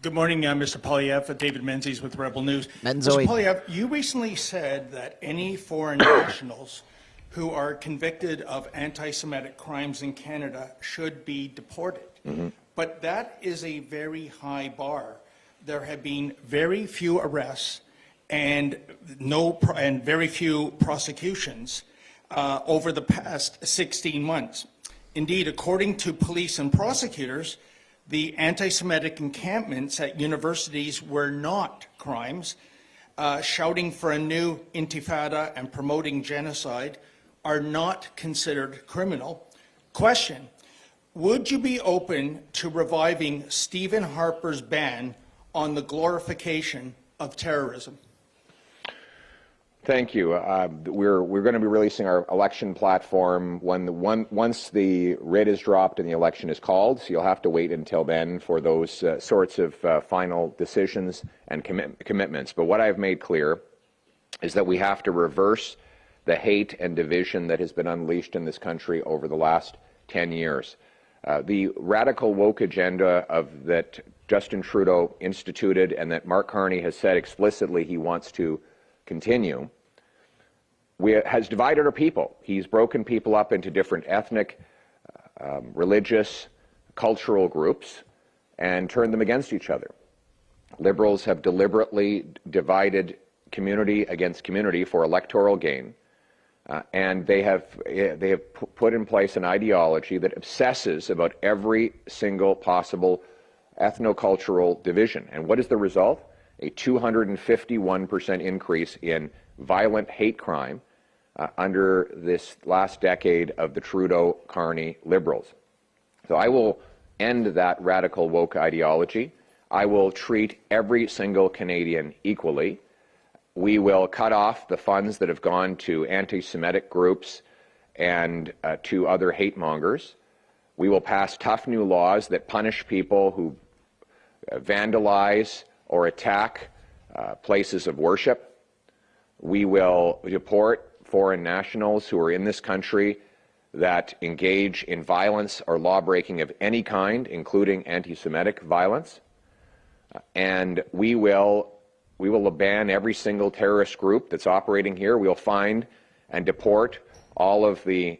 Good morning, Mr. Poilievre. David Menzies with Rebel News. Menzoid. Mr. Poilievre, you recently said that any foreign nationals who are convicted of anti-Semitic crimes in Canada should be deported. But that is a very high bar. There have been very few arrests and very few prosecutions over the past 16 months. Indeed, according to police and prosecutors, the anti-Semitic encampments at universities were not crimes. Shouting for a new intifada and promoting genocide are not considered criminal. Question: would you be open to reviving Stephen Harper's ban on the glorification of terrorism? Thank you. We're going to be releasing our election platform once the writ is dropped and the election is called. So you'll have to wait until then for those sorts of final decisions and commitments. But what I've made clear is that we have to reverse the hate and division that has been unleashed in this country over the last 10 years. The radical woke agenda that Justin Trudeau instituted and that Mark Carney has said explicitly he wants to continue has divided our people. He's broken people up into different ethnic, religious, cultural groups and turned them against each other. Liberals have deliberately divided community against community for electoral gain, and they have put in place an ideology that obsesses about every single possible ethnocultural division. And what is the result? A 251% increase in violent hate crime under this last decade of the Trudeau-Carney Liberals. So I will end that radical woke ideology. I will treat every single Canadian equally. We will cut off the funds that have gone to anti-Semitic groups and to other hate mongers. We will pass tough new laws that punish people who vandalize or attack places of worship. We will deport foreign nationals who are in this country that engage in violence or law-breaking of any kind, including anti-Semitic violence. And we will ban every single terrorist group that's operating here. We'll find and deport all of the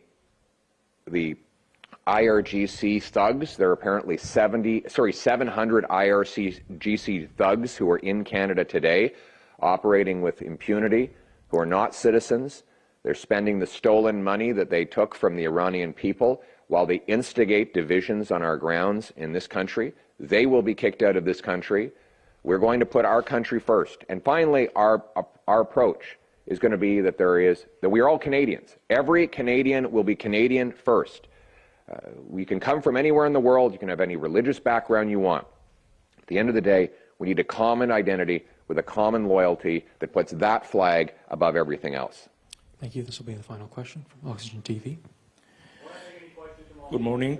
IRGC thugs. There are apparently 700 IRGC thugs who are in Canada today, operating with impunity, who are not citizens. They're spending the stolen money that they took from the Iranian people while they instigate divisions on our grounds in this country. They will be kicked out of this country. We're going to put our country first. And finally, our approach is going to be that we are all Canadians. Every Canadian will be Canadian first. We can come from anywhere in the world. You can have any religious background you want. At the end of the day, we need a common identity with a common loyalty that puts that flag above everything else. Thank you. This will be the final question from Oxygen TV. Good morning.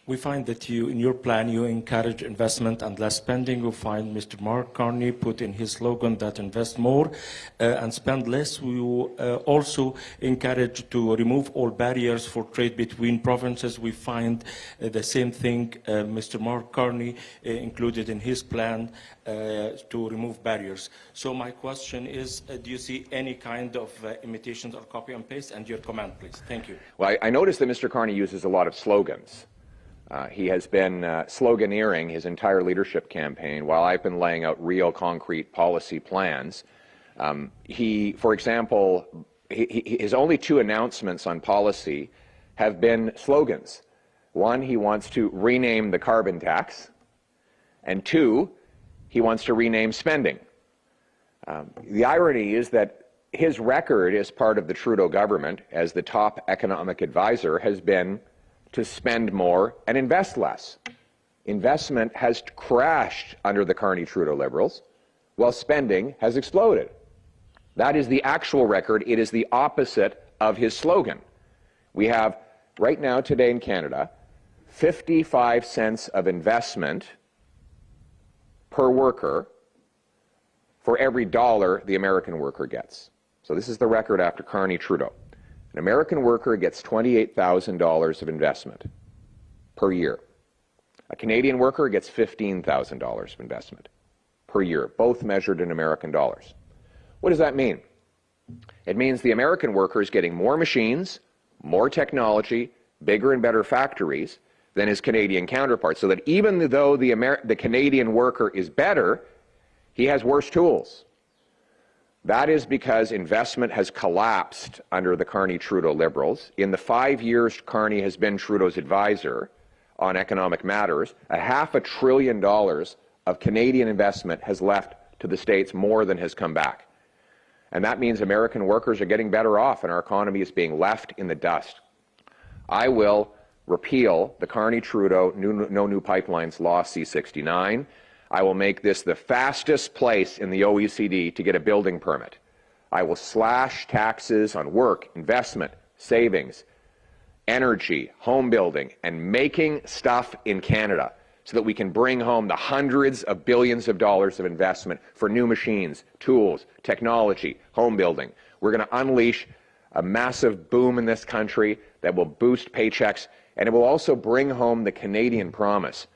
We find that in your plan, you encourage investment and less spending. We find Mr. Mark Carney put in his slogan that invest more and spend less. We also encourage to remove all barriers for trade between provinces. We find the same thing Mr. Mark Carney included in his plan to remove barriers. So my question is, do you see any kind of imitations or copy and paste? And your comment, please. Thank you. Well, I noticed that Mr. Carney uses a lot of slogans. He has been sloganeering his entire leadership campaign while I've been laying out real concrete policy plans. For example, his only two announcements on policy have been slogans. One, he wants to rename the carbon tax, and two, he wants to rename spending. The irony is that his record as part of the Trudeau government as the top economic advisor has been to spend more and invest less. Investment has crashed under the Carney-Trudeau Liberals, while spending has exploded. That is the actual record. It is the opposite of his slogan. We have, right now, today in Canada, 55 cents of investment per worker for every dollar the American worker gets. So this is the record after Carney-Trudeau. An American worker gets $28,000 of investment per year. A Canadian worker gets $15,000 of investment per year, both measured in American dollars. What does that mean? It means the American worker is getting more machines, more technology, bigger and better factories than his Canadian counterpart, so that even though the Canadian worker is better, he has worse tools. That is because investment has collapsed under the Carney-Trudeau Liberals. In the 5 years Carney has been Trudeau's advisor on economic matters, $500 billion of Canadian investment has left to the States more than has come back. And that means American workers are getting better off and our economy is being left in the dust. I will repeal the Carney-Trudeau No New Pipelines Law C-69. I will make this the fastest place in the OECD to get a building permit. I will slash taxes on work, investment, savings, energy, home building, and making stuff in Canada so that we can bring home the hundreds of billions of dollars of investment for new machines, tools, technology, home building. We're going to unleash a massive boom in this country that will boost paychecks, and it will also bring home the Canadian promise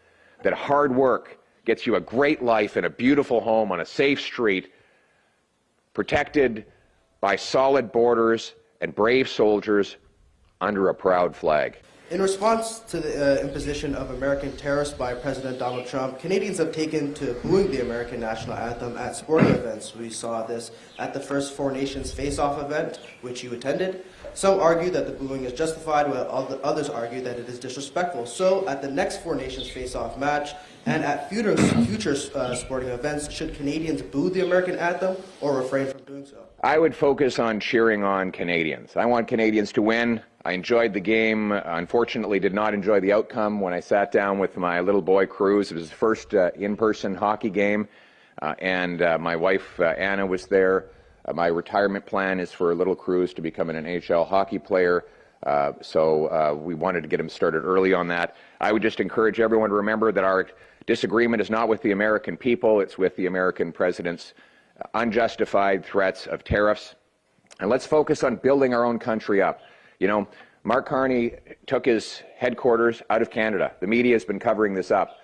that hard work gets you a great life in a beautiful home on a safe street, protected by solid borders and brave soldiers under a proud flag. In response to the imposition of American tariffs by President Donald Trump, Canadians have taken to booing the American national anthem at sporting events. We saw this at the first Four Nations Face-Off event, which you attended. Some argue that the booing is justified, while others argue that it is disrespectful. So at the next Four Nations Face-Off match and at future sporting events, should Canadians boo the American anthem or refrain from doing so? I would focus on cheering on Canadians. I want Canadians to win. I enjoyed the game. Unfortunately, did not enjoy the outcome when I sat down with my little boy, Cruz. It was his first in-person hockey game, and my wife, Anna, was there. My retirement plan is for little Cruz to become an NHL hockey player, so we wanted to get him started early on that. I would just encourage everyone to remember that our disagreement is not with the American people, it's with the American president's unjustified threats of tariffs. And let's focus on building our own country up. You know, Mark Carney took his headquarters out of Canada. The media has been covering this up.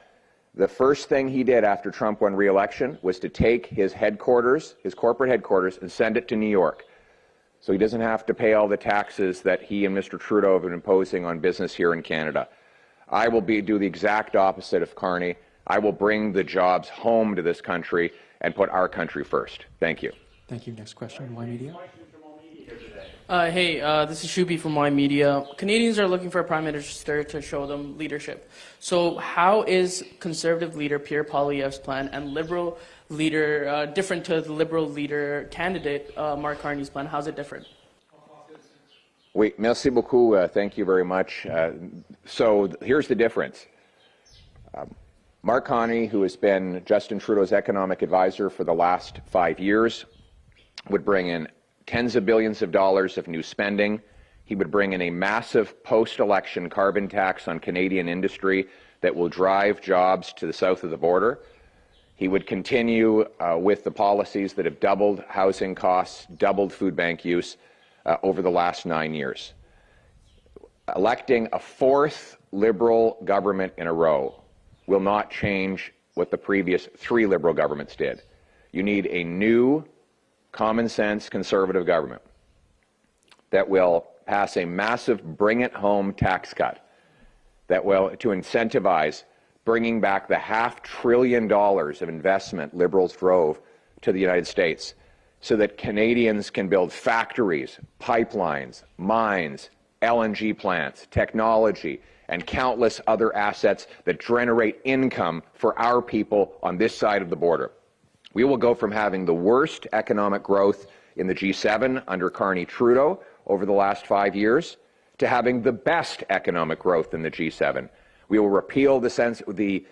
The first thing he did after Trump won re-election was to take his headquarters, his corporate headquarters, and send it to New York. So he doesn't have to pay all the taxes that he and Mr. Trudeau have been imposing on business here in Canada. I will do the exact opposite of Carney. I will bring the jobs home to this country and put our country first. Thank you. Thank you. Next question, Y Media. Hey, this is Shubi from Y Media. Canadians are looking for a prime minister to show them leadership. So how is Conservative leader Pierre Poilievre's plan and Liberal leader different to the Liberal leader candidate Mark Carney's plan? How's it different? Oui, merci beaucoup. Thank you very much. So here's the difference. Mark Carney, who has been Justin Trudeau's economic advisor for the last 5 years, would bring in tens of billions of dollars of new spending. He would bring in a massive post-election carbon tax on Canadian industry that will drive jobs to the south of the border. He would continue with the policies that have doubled housing costs, doubled food bank use over the last 9 years. Electing a fourth Liberal government in a row will not change what the previous 3 Liberal governments did. You need a new, common-sense Conservative government that will pass a massive bring-it-home tax cut that will to incentivize bringing back the $500 billion of investment Liberals drove to the United States so that Canadians can build factories, pipelines, mines, LNG plants, technology, and countless other assets that generate income for our people on this side of the border. We will go from having the worst economic growth in the G7 under Carney-Trudeau over the last 5 years to having the best economic growth in the G7. We will repeal the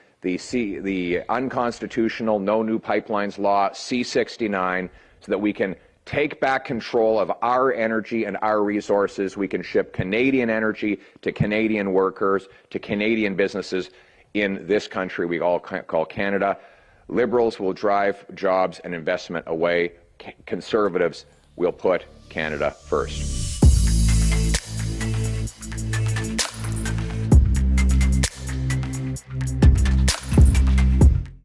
unconstitutional No New Pipelines Law C-69 so that we can take back control of our energy and our resources. We can ship Canadian energy to Canadian workers, to Canadian businesses in this country we all call Canada. Liberals will drive jobs and investment away. Conservatives will put Canada first.